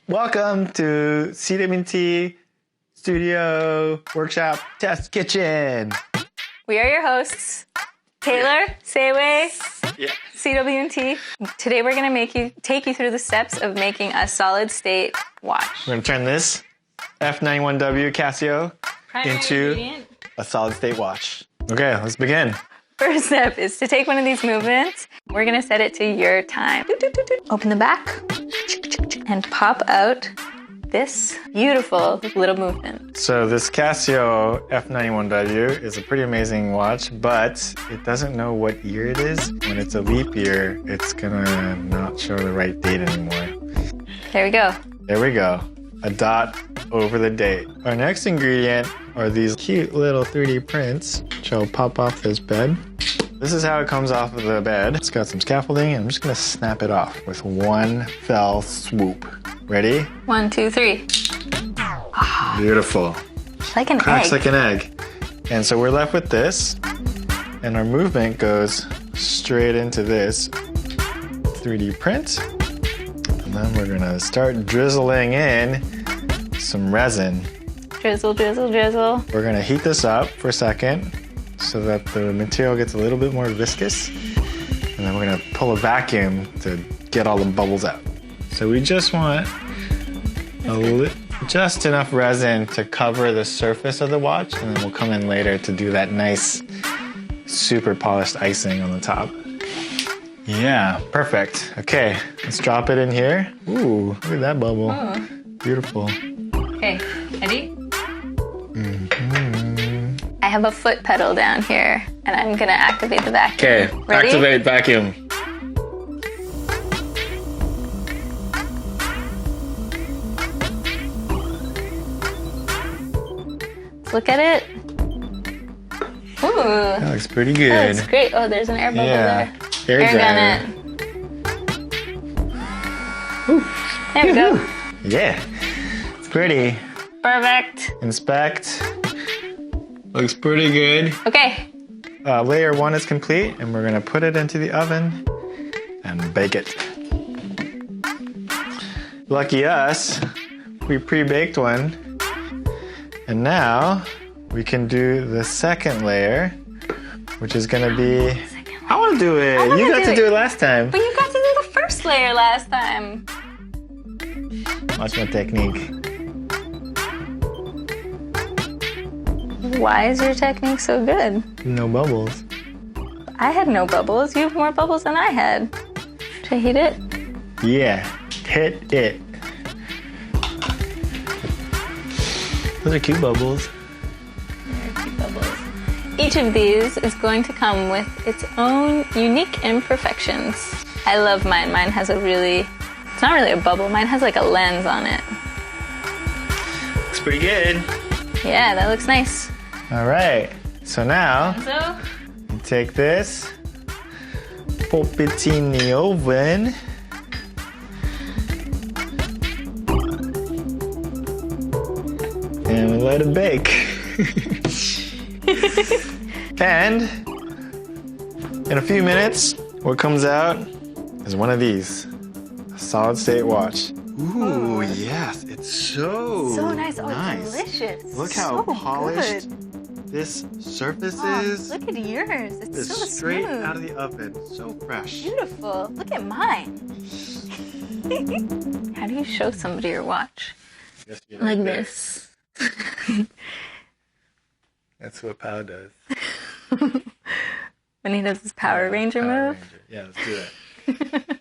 Welcome to CWT Studio Workshop Test Kitchen. We are your hosts, Taylor, Sayway, CWT. Today we're going to take you through the steps of making a solid state watch. We're going to turn this F-91W Casio into a solid state watch. Okay, let's begin. First step is to take one of these movements. We're going to set it to your time. Open the back and pop out this beautiful little movement. So this Casio F-91W is a pretty amazing watch, but it doesn't know what year it is. When it's a leap year, it's gonna not show the right date anymore. There we go. There we go. A dot over the date. Our next ingredient are these cute little 3D prints, which I'll pop off this bed. This is how it comes off of the bed. It's got some scaffolding, and I'm just gonna snap it off with one fell swoop. Ready? 1, 2, 3. Beautiful. Like an Cracks egg. like an egg. And so we're left with this, and our movement goes straight into this 3D print. And then we're gonna start drizzling in some resin. Drizzle, drizzle, drizzle. We're gonna heat this up for a second so that the material gets a little bit more viscous. And then we're gonna pull a vacuum to get all the bubbles out. So we just want just enough resin to cover the surface of the watch, and then we'll come in later to do that nice, super polished icing on the top. Yeah, perfect. Okay, let's drop it in here. Ooh, look at that bubble. Oh. Beautiful. Okay, ready? I have a foot pedal down here, and I'm gonna activate the vacuum. Okay, Ready? activate vacuum. Look at it. Ooh. That looks pretty good. That looks great. Oh, there's an air bubble there. Air gun it. There we go. Yeah, it's pretty. Perfect. Inspect. Looks pretty good. Okay. Layer 1 is complete, and we're gonna put it into the oven and bake it. Lucky us, we pre-baked one. And now we can do the second layer, which is gonna be, I wanna do it. You got to do it last time. But you got to do the first layer last time. Watch my technique. Why is your technique so good? No bubbles. I had no bubbles. You have more bubbles than I had. Should I heat it? Yeah, hit it. Those are cute bubbles. They're cute bubbles. Each of these is going to come with its own unique imperfections. I love mine. Mine has it's not really a bubble. Mine has like a lens on it. Looks pretty good. Yeah, that looks nice. All right, so now So, you take this, pop it in the oven. And we let it bake. And in a few minutes, what comes out is one of these, a solid state watch. Ooh, yes, it's so nice. Oh, nice. delicious. Look how so polished good. this surface Oh, is. look at yours. It's so straight smooth. out of the oven, so fresh. Beautiful. Look at mine. How do you show somebody your watch? Like this. That's what Pow does. When he does his Power Ranger move. Yeah, let's do that.